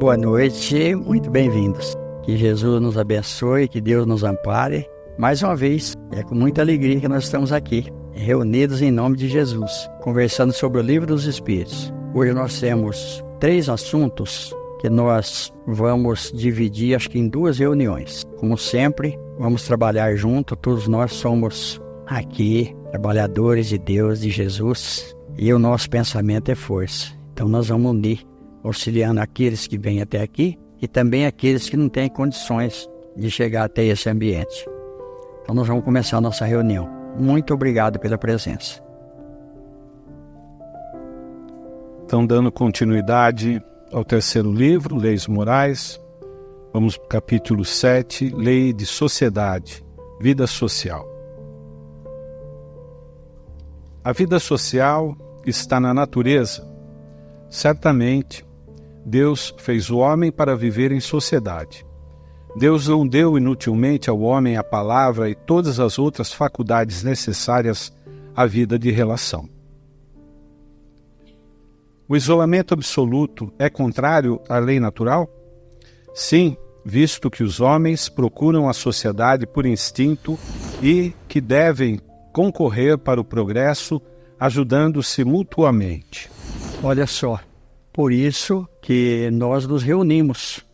Boa noite, muito bem-vindos. Que Jesus nos abençoe, que Deus nos ampare. Mais uma vez, é com muita alegria que nós estamos aqui, reunidos em nome de Jesus, conversando sobre o Livro dos Espíritos. Hoje nós temos 3 assuntos que nós vamos dividir, acho que em 2 reuniões. Como sempre, vamos trabalhar junto, todos nós somos aqui trabalhadores de Deus, de Jesus, e o nosso pensamento é força. Então nós vamos unir, auxiliando aqueles que vêm até aqui e também aqueles que não têm condições de chegar até esse ambiente. Então nós vamos começar a nossa reunião. Muito obrigado pela presença. Então, dando continuidade ao 3º livro, Leis Morais, vamos para o capítulo 7, Lei de Sociedade, Vida Social. A vida social está na natureza. Certamente, Deus fez o homem para viver em sociedade. Deus não deu inutilmente ao homem a palavra e todas as outras faculdades necessárias à vida de relação. O isolamento absoluto é contrário à lei natural? Sim, visto que os homens procuram a sociedade por instinto e que devem concorrer para o progresso, ajudando-se mutuamente. Olha só, por isso que nós nos reunimos.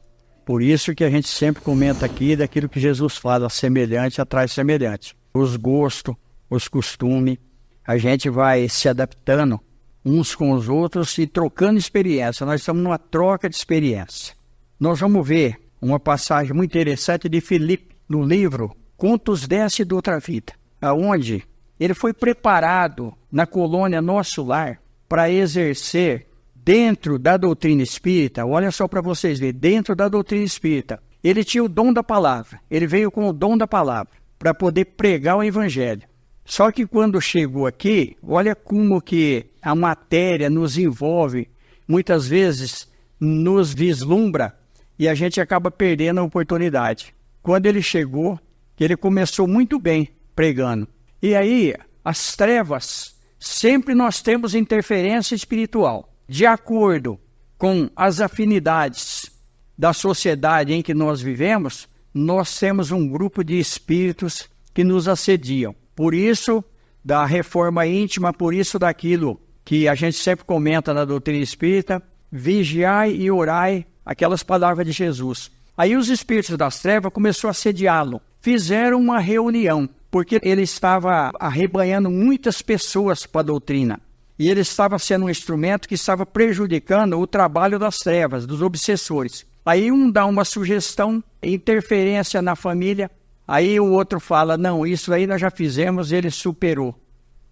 Por isso que a gente sempre comenta aqui daquilo que Jesus fala, semelhante atrai semelhante. Os gostos, os costumes, a gente vai se adaptando uns com os outros e trocando experiência. Nós estamos numa troca de experiência. Nós vamos ver uma passagem muito interessante de Filipe, no livro Contos dessa e de Outra Vida, onde ele foi preparado na colônia Nosso Lar para exercer dentro da doutrina espírita. Olha só para vocês verem, dentro da doutrina espírita, ele tinha o dom da palavra, ele veio com o dom da palavra para poder pregar o evangelho. Só que quando chegou aqui, olha como que a matéria nos envolve, muitas vezes nos vislumbra e a gente acaba perdendo a oportunidade. Quando ele chegou, ele começou muito bem pregando. E aí, as trevas, sempre nós temos interferência espiritual. De acordo com as afinidades da sociedade em que nós vivemos, nós temos um grupo de espíritos que nos assediam. Por isso, da reforma íntima, por isso daquilo que a gente sempre comenta na doutrina espírita, vigiai e orai, aquelas palavras de Jesus. Aí os espíritos das trevas começaram a assediá-lo. Fizeram uma reunião, porque ele estava arrebanhando muitas pessoas para a doutrina. E ele estava sendo um instrumento que estava prejudicando o trabalho das trevas, dos obsessores. Aí um dá uma sugestão, interferência na família. Aí o outro fala, não, isso aí nós já fizemos, ele superou.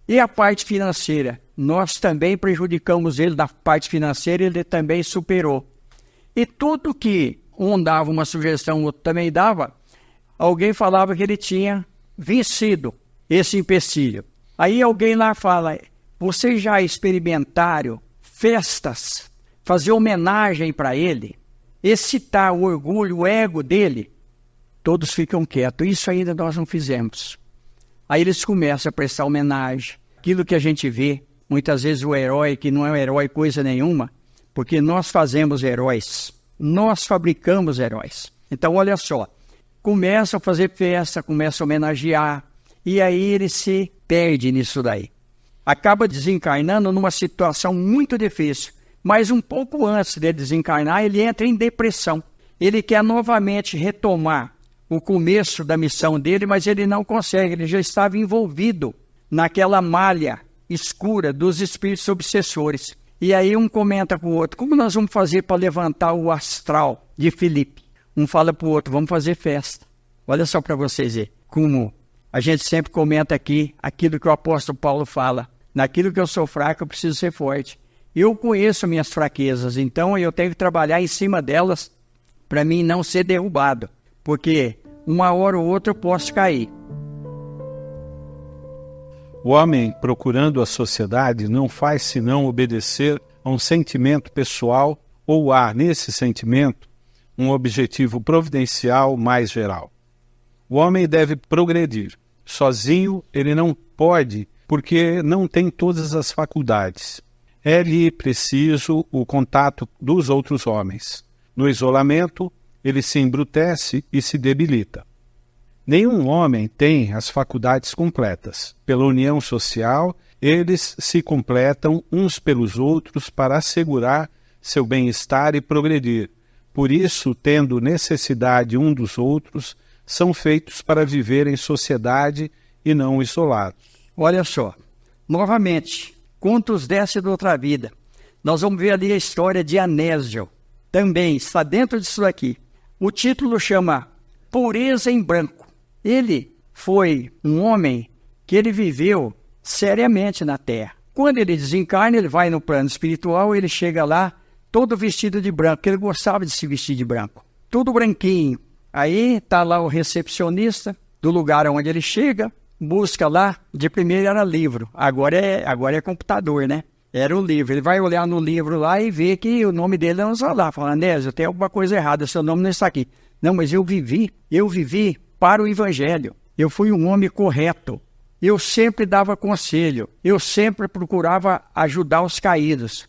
E a parte financeira? Nós também prejudicamos ele da parte financeira, ele também superou. E tudo que um dava uma sugestão, o outro também dava, alguém falava que ele tinha vencido esse empecilho. Aí alguém lá fala, vocês já experimentaram festas, fazer homenagem para ele, excitar o orgulho, o ego dele? Todos ficam quietos, isso ainda nós não fizemos. Aí eles começam a prestar homenagem, aquilo que a gente vê, muitas vezes o herói, que não é um herói coisa nenhuma, porque nós fazemos heróis, nós fabricamos heróis. Então olha só, começam a fazer festa, começam a homenagear, e aí ele se perde nisso daí. Acaba desencarnando numa situação muito difícil, mas um pouco antes de desencarnar, ele entra em depressão. Ele quer novamente retomar o começo da missão dele, mas ele não consegue, ele já estava envolvido naquela malha escura dos espíritos obsessores. E aí um comenta para o outro, como nós vamos fazer para levantar o astral de Filipe? Um fala para o outro, vamos fazer festa. Olha só para vocês verem, como a gente sempre comenta aqui, aquilo que o apóstolo Paulo fala, naquilo que eu sou fraco, eu preciso ser forte. Eu conheço minhas fraquezas, então eu tenho que trabalhar em cima delas para mim não ser derrubado. Porque uma hora ou outra eu posso cair. O homem, procurando a sociedade, não faz senão obedecer a um sentimento pessoal ou há, nesse sentimento, um objetivo providencial mais geral. O homem deve progredir. Sozinho ele não pode, porque não tem todas as faculdades. É-lhe preciso o contato dos outros homens. No isolamento, ele se embrutece e se debilita. Nenhum homem tem as faculdades completas. Pela união social, eles se completam uns pelos outros para assegurar seu bem-estar e progredir. Por isso, tendo necessidade um dos outros, são feitos para viver em sociedade e não isolados. Olha só, novamente, contos dessa de outra vida. Nós vamos ver ali a história de Anésio. Também está dentro disso aqui. O título chama Pureza em Branco. Ele foi um homem que ele viveu seriamente na terra. Quando ele desencarna, ele vai no plano espiritual, ele chega lá todo vestido de branco, porque ele gostava de se vestir de branco. Tudo branquinho. Aí está lá o recepcionista do lugar onde ele chega, busca lá, de primeiro era livro, agora é computador, né? Era o livro. Ele vai olhar no livro lá e vê que o nome dele não está lá. Fala, Anésio, tem alguma coisa errada, seu nome não está aqui. Não, mas eu vivi para o Evangelho. Eu fui um homem correto. Eu sempre dava conselho. Eu sempre procurava ajudar os caídos.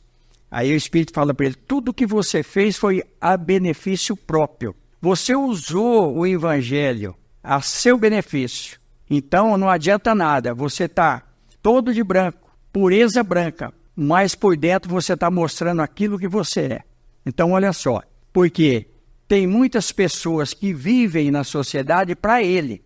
Aí o Espírito fala para ele, tudo que você fez foi a benefício próprio. Você usou o Evangelho a seu benefício. Então não adianta nada. Você está todo de branco, pureza branca. Mas por dentro você está mostrando aquilo que você é. Então, olha só, porque tem muitas pessoas que vivem na sociedade para ele,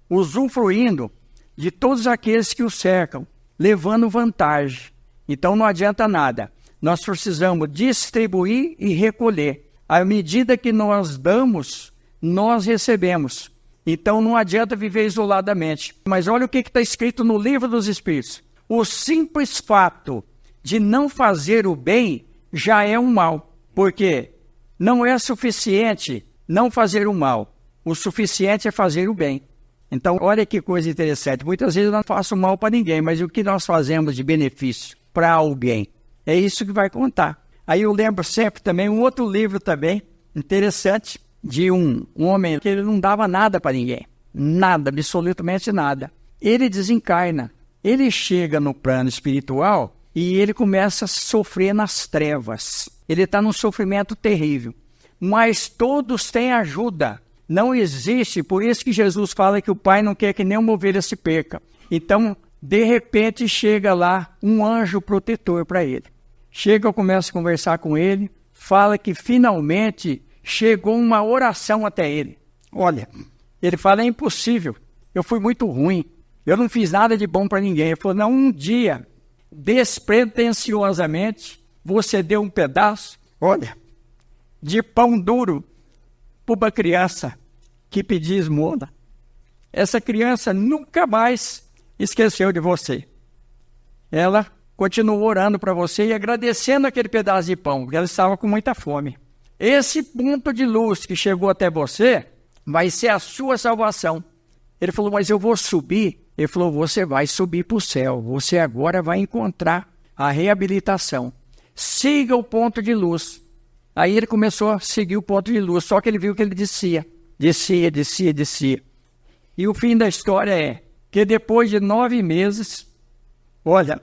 usufruindo de todos aqueles que o cercam, levando vantagem. Então, não adianta nada. Nós precisamos distribuir e recolher. À medida que nós damos, nós recebemos. Então, não adianta viver isoladamente. Mas olha o que está escrito no Livro dos Espíritos. O simples fato de não fazer o bem já é um mal, porque não é suficiente não fazer o mal, o suficiente é fazer o bem. Então, olha que coisa interessante, muitas vezes eu não faço mal para ninguém, mas o que nós fazemos de benefício para alguém, é isso que vai contar. Aí eu lembro sempre também, um outro livro também, interessante, de um homem que ele não dava nada para ninguém, nada, absolutamente nada. Ele desencarna, ele chega no plano espiritual, e ele começa a sofrer nas trevas. Ele está num sofrimento terrível. Mas todos têm ajuda. Não existe, por isso que Jesus fala que o Pai não quer que nenhuma ovelha se perca. Então, de repente, chega lá um anjo protetor para ele. Chega, começa a conversar com ele, fala que finalmente chegou uma oração até ele. Olha, ele fala, é impossível, eu fui muito ruim, eu não fiz nada de bom para ninguém. Ele falou, não, um dia, despretensiosamente, você deu um pedaço, olha, de pão duro para uma criança que pedia esmola. Essa criança nunca mais esqueceu de você. Ela continuou orando para você e agradecendo aquele pedaço de pão, porque ela estava com muita fome. Esse ponto de luz que chegou até você vai ser a sua salvação. Ele falou, mas eu vou subir. Ele falou, você vai subir para o céu, você agora vai encontrar a reabilitação. Siga o ponto de luz. Aí ele começou a seguir o ponto de luz, só que ele viu que ele descia. E o fim da história é que depois de 9 meses, olha,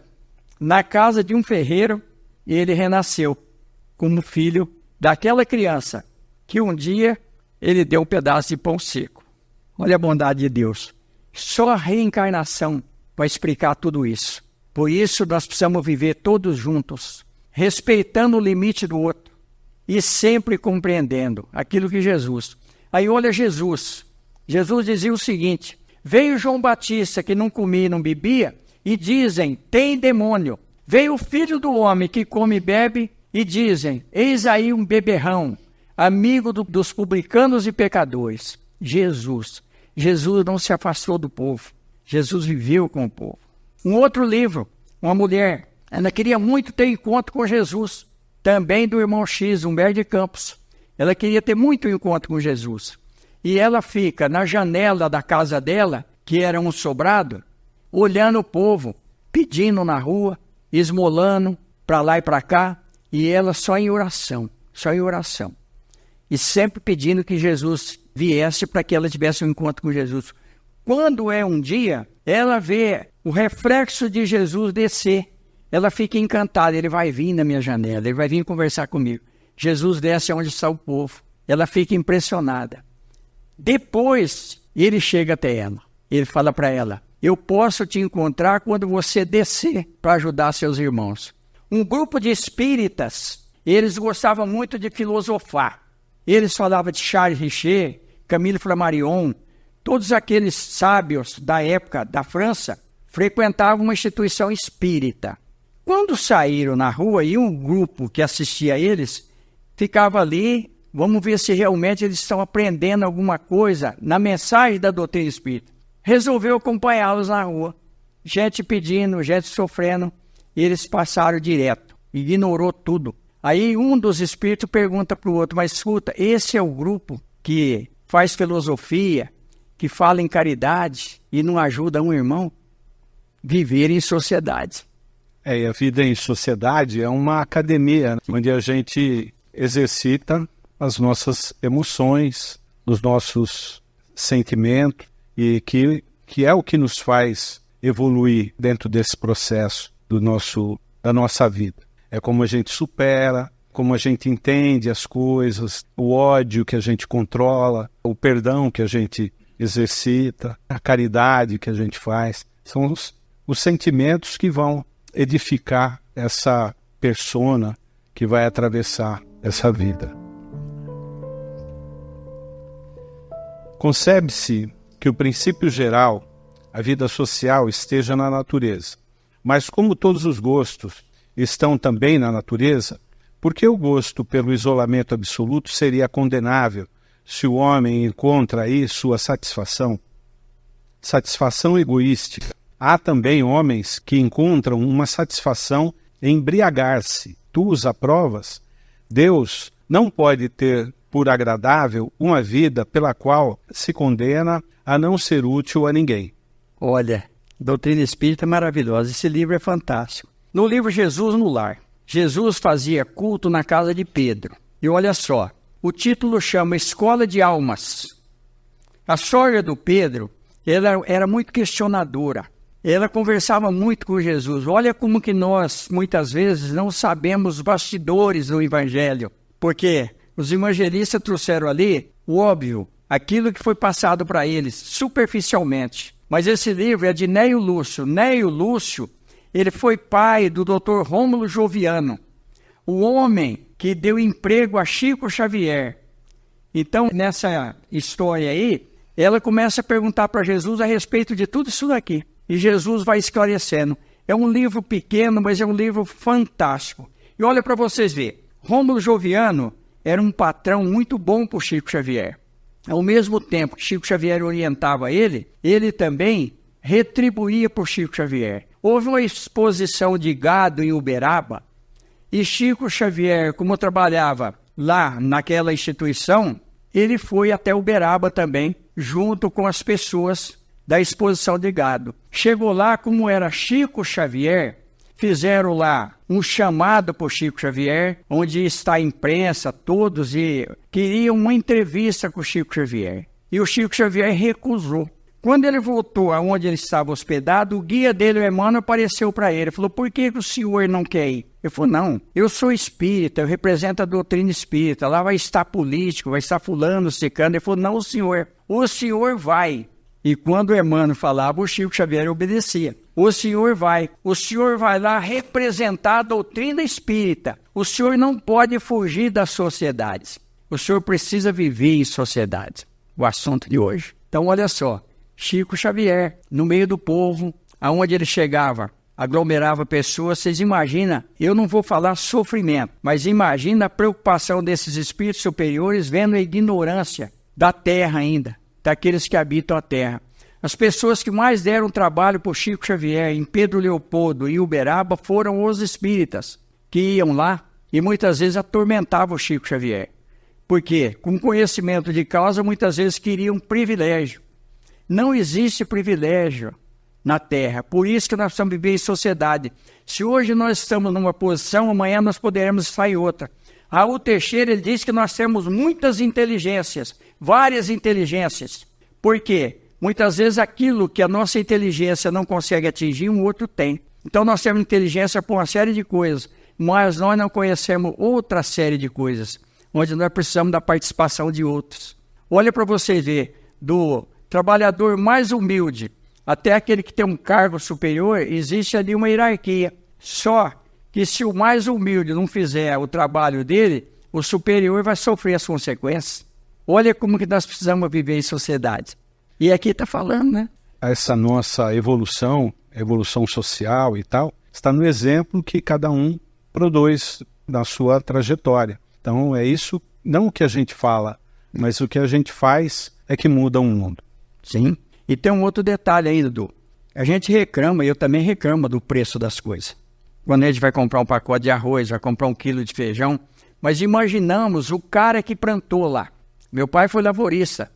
na casa de um ferreiro, ele renasceu como filho daquela criança que um dia ele deu um pedaço de pão seco. Olha a bondade de Deus. Só a reencarnação vai explicar tudo isso. Por isso nós precisamos viver todos juntos, respeitando o limite do outro e sempre compreendendo aquilo que Jesus. Aí olha Jesus. Jesus dizia o seguinte, veio João Batista que não comia e não bebia e dizem, tem demônio. Veio o Filho do Homem que come e bebe e dizem, eis aí um beberrão, amigo dos publicanos e pecadores. Jesus não se afastou do povo. Jesus viveu com o povo. Um outro livro, uma mulher, ela queria muito ter encontro com Jesus. Também do irmão X, Humberto de Campos. Ela queria ter muito encontro com Jesus. E ela fica na janela da casa dela, que era um sobrado, olhando o povo, pedindo na rua, esmolando para lá e para cá. E ela só em oração. E sempre pedindo que Jesus viesse para que ela tivesse um encontro com Jesus. Quando é um dia, ela vê o reflexo de Jesus descer. Ela fica encantada, ele vai vir na minha janela, ele vai vir conversar comigo. Jesus desce onde está o povo. Ela fica impressionada. Depois, ele chega até ela. Ele fala para ela: eu posso te encontrar quando você descer para ajudar seus irmãos. Um grupo de espíritas, eles gostavam muito de filosofar. Eles falavam de Charles Richer, Camille Flammarion, todos aqueles sábios da época da França frequentavam uma instituição espírita. Quando saíram na rua e um grupo que assistia a eles ficava ali, vamos ver se realmente eles estão aprendendo alguma coisa na mensagem da doutrina espírita. Resolveu acompanhá-los na rua. Gente pedindo, gente sofrendo. E eles passaram direto. Ignorou tudo. Aí um dos espíritos pergunta para o outro: mas escuta, esse é o grupo que faz filosofia, que fala em caridade e não ajuda um irmão? Viver em sociedade. E a vida em sociedade é uma academia, né, onde a gente exercita as nossas emoções, os nossos sentimentos, e que é o que nos faz evoluir dentro desse processo da nossa vida. É como a gente supera, como a gente entende as coisas, o ódio que a gente controla, o perdão que a gente exercita, a caridade que a gente faz. São os sentimentos que vão edificar essa persona que vai atravessar essa vida. Concebe-se que o princípio geral, a vida social, esteja na natureza. Mas como todos os gostos estão também na natureza, por que o gosto pelo isolamento absoluto seria condenável se o homem encontra aí sua satisfação? Satisfação egoística. Há também homens que encontram uma satisfação em embriagar-se. Tu os aprovas? Deus não pode ter por agradável uma vida pela qual se condena a não ser útil a ninguém. Olha, doutrina espírita é maravilhosa. Esse livro é fantástico. No livro Jesus no Lar, Jesus fazia culto na casa de Pedro. E olha só, o título chama Escola de Almas. A sogra do Pedro, ela era muito questionadora. Ela conversava muito com Jesus. Olha como que nós, muitas vezes, não sabemos os bastidores do Evangelho. Porque os evangelistas trouxeram ali o óbvio, aquilo que foi passado para eles, superficialmente. Mas esse livro é de Neio Lúcio. Neio Lúcio, ele foi pai do Dr. Rômulo Joviano, o homem que deu emprego a Chico Xavier. Então, nessa história aí, ela começa a perguntar para Jesus a respeito de tudo isso daqui. E Jesus vai esclarecendo. É um livro pequeno, mas é um livro fantástico. E olha para vocês verem. Rômulo Joviano era um patrão muito bom para o Chico Xavier. Ao mesmo tempo que Chico Xavier orientava ele também retribuía para o Chico Xavier. Houve uma exposição de gado em Uberaba, e Chico Xavier, como trabalhava lá naquela instituição, ele foi até Uberaba também, junto com as pessoas da exposição de gado. Chegou lá, como era Chico Xavier, fizeram lá um chamado para o Chico Xavier, onde está a imprensa, todos, e queriam uma entrevista com o Chico Xavier. E o Chico Xavier recusou. Quando ele voltou aonde ele estava hospedado, o guia dele, o Emmanuel, apareceu para ele. Falou: por que o senhor não quer ir? Ele falou: não, eu sou espírita, eu represento a doutrina espírita. Lá vai estar político, vai estar fulano, ciclano. Ele falou: não, o senhor vai. E quando o Emmanuel falava, o Chico Xavier obedecia. O senhor vai lá representar a doutrina espírita. O senhor não pode fugir das sociedades. O senhor precisa viver em sociedade. O assunto de hoje. Então, olha só. Chico Xavier, no meio do povo, aonde ele chegava, aglomerava pessoas. Vocês imaginam, eu não vou falar sofrimento, mas imagina a preocupação desses espíritos superiores vendo a ignorância da terra ainda, daqueles que habitam a terra. As pessoas que mais deram trabalho para o Chico Xavier em Pedro Leopoldo e Uberaba foram os espíritas, que iam lá e muitas vezes atormentavam o Chico Xavier. Porque, com conhecimento de causa, muitas vezes queriam privilégio. Não existe privilégio na Terra, por isso que nós precisamos viver em sociedade. Se hoje nós estamos numa posição, amanhã nós poderemos estar em outra. Raul Teixeira, ele diz que nós temos muitas inteligências, várias inteligências. Por quê? Muitas vezes aquilo que a nossa inteligência não consegue atingir, um outro tem. Então nós temos inteligência por uma série de coisas. mas nós não conhecemos outra série de coisas, onde nós precisamos da participação de outros. Olha para você ver, do trabalhador mais humilde até aquele que tem um cargo superior, existe ali uma hierarquia. Só que se o mais humilde não fizer o trabalho dele, o superior vai sofrer as consequências. Olha como que nós precisamos viver em sociedade. E aqui está falando, né? Essa nossa evolução social e tal, está no exemplo que cada um produz na sua trajetória. Então é isso, não o que a gente fala, mas o que a gente faz é que muda o mundo. Sim. E tem um outro detalhe aí, Dudu. A gente reclama, e eu também reclamo do preço das coisas. Quando a gente vai comprar um pacote de arroz, vai comprar 1 quilo de feijão, mas imaginamos o cara que plantou lá. Meu pai foi lavorista.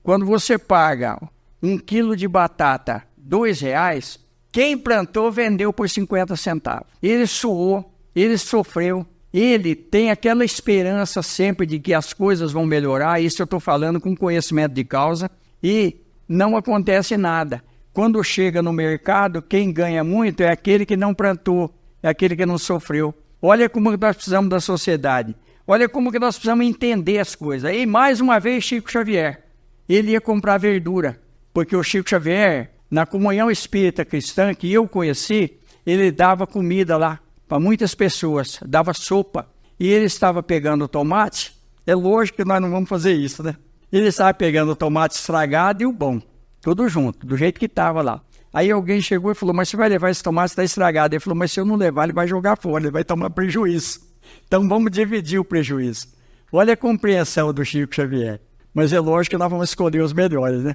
Quando você paga 1 quilo de batata R$2, quem plantou vendeu por 50 centavos. Ele suou, ele sofreu, ele tem aquela esperança sempre de que as coisas vão melhorar. Isso eu estou falando com conhecimento de causa, e não acontece nada. Quando chega no mercado, quem ganha muito é aquele que não plantou, é aquele que não sofreu. Olha como nós precisamos da sociedade. Olha como que nós precisamos entender as coisas. E mais uma vez, Chico Xavier, ele ia comprar verdura, porque o Chico Xavier, na comunhão espírita cristã que eu conheci, ele dava comida lá para muitas pessoas, dava sopa. E ele estava pegando tomate. É lógico que nós não vamos fazer isso, né? Ele estava pegando o tomate estragado e o bom, tudo junto, do jeito que estava lá. Aí alguém chegou e falou, mas você vai levar esse tomate, está estragado. Ele falou, mas se eu não levar, ele vai jogar fora, ele vai tomar prejuízo. Então vamos dividir o prejuízo. Olha a compreensão do Chico Xavier. Mas é lógico que nós vamos escolher os melhores, né?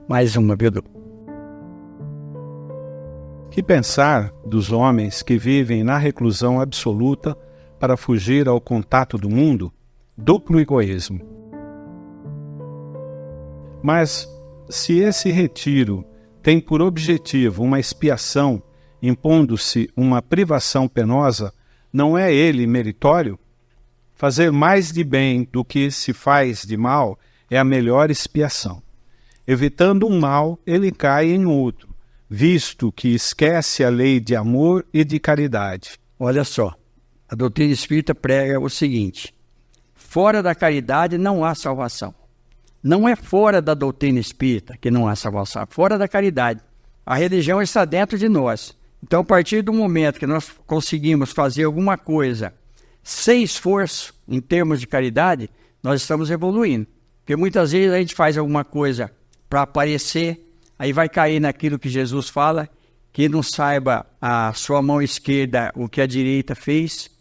Mais uma, viu? Que pensar dos homens que vivem na reclusão absoluta para fugir ao contato do mundo? Duplo egoísmo. Mas, se esse retiro tem por objetivo uma expiação, impondo-se uma privação penosa, não é ele meritório? Fazer mais de bem do que se faz de mal é a melhor expiação. Evitando um mal, ele cai em outro, visto que esquece a lei de amor e de caridade. Olha só, a doutrina espírita prega o seguinte: fora da caridade não há salvação. Não é fora da doutrina espírita que não há salvação, é fora da caridade. A religião está dentro de nós. Então, a partir do momento que nós conseguimos fazer alguma coisa sem esforço, em termos de caridade, nós estamos evoluindo. Porque muitas vezes a gente faz alguma coisa para aparecer, aí vai cair naquilo que Jesus fala, que não saiba a sua mão esquerda o que a direita fez.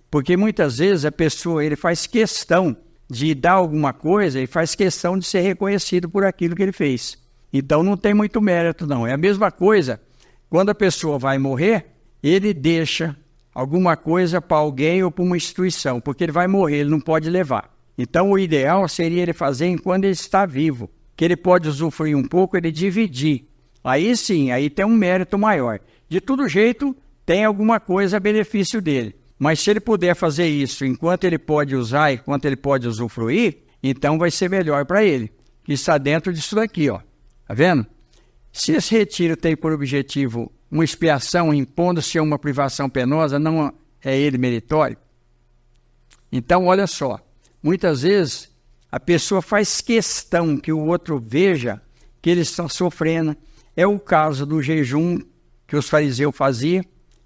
Porque muitas vezes a pessoa ele faz questão de dar alguma coisa e faz questão de ser reconhecido por aquilo que ele fez. Então não tem muito mérito, não. É a mesma coisa, quando a pessoa vai morrer, ele deixa alguma coisa para alguém ou para uma instituição, porque ele vai morrer, ele não pode levar. Então o ideal seria ele fazer enquanto ele está vivo, que ele pode usufruir um pouco, ele dividir. Aí sim, aí tem um mérito maior. De todo jeito, tem alguma coisa a benefício dele. Mas se ele puder fazer isso enquanto ele pode usar, enquanto ele pode usufruir, então vai ser melhor para ele, que está dentro disso daqui, ó. Tá vendo? Se esse retiro tem por objetivo uma expiação, impondo-se a uma privação penosa, não é ele meritório? Então, olha só, muitas vezes a pessoa faz questão que o outro veja que ele está sofrendo. É o caso do jejum que os fariseus faziam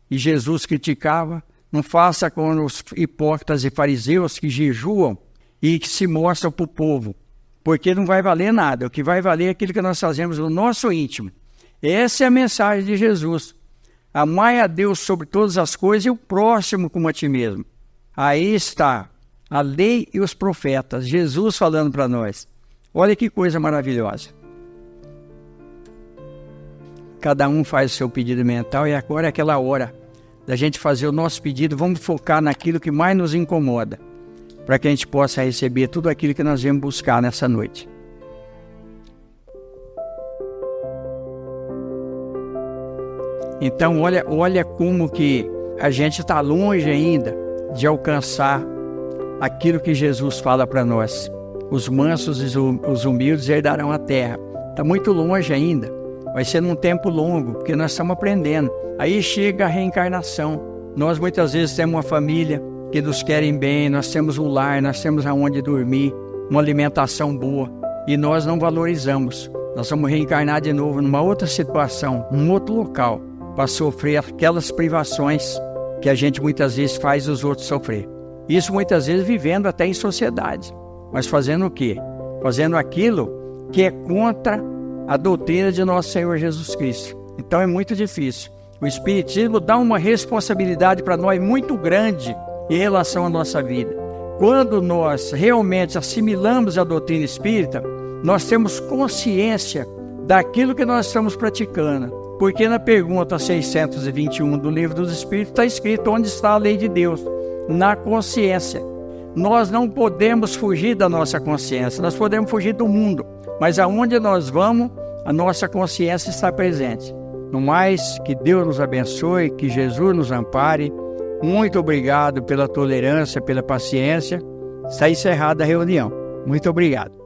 e Jesus criticava. Não faça como os hipócritas e fariseus que jejuam e que se mostram para o povo, porque não vai valer nada. O que vai valer é aquilo que nós fazemos no nosso íntimo. Essa é a mensagem de Jesus. Amai a Deus sobre todas as coisas e o próximo como a ti mesmo. Aí está a lei e os profetas, Jesus falando para nós. Olha que coisa maravilhosa. Cada um faz o seu pedido mental e agora é aquela hora da gente fazer o nosso pedido. Vamos focar naquilo que mais nos incomoda, para que a gente possa receber tudo aquilo que nós viemos buscar nessa noite. Então olha como que a gente está longe ainda de alcançar aquilo que Jesus fala para nós. Os mansos e os humildes herdarão a terra. Está muito longe ainda. Vai ser num tempo longo, porque nós estamos aprendendo. Aí chega a reencarnação. Nós muitas vezes temos uma família que nos querem bem, nós temos um lar, nós temos aonde dormir, uma alimentação boa, e nós não valorizamos. Nós vamos reencarnar de novo numa outra situação, num outro local, para sofrer aquelas privações que a gente muitas vezes faz os outros sofrer. Isso muitas vezes vivendo até em sociedade, mas fazendo o quê? Fazendo aquilo que é contra a doutrina de nosso Senhor Jesus Cristo. Então é muito difícil. O Espiritismo dá uma responsabilidade para nós muito grande em relação à nossa vida. Quando nós realmente assimilamos a doutrina espírita, nós temos consciência daquilo que nós estamos praticando. Porque na pergunta 621 do Livro dos Espíritos está escrito onde está a lei de Deus. Na consciência. Nós não podemos fugir da nossa consciência, nós podemos fugir do mundo, mas aonde nós vamos, a nossa consciência está presente. No mais, que Deus nos abençoe, que Jesus nos ampare. Muito obrigado pela tolerância, pela paciência. Está encerrada a reunião. Muito obrigado.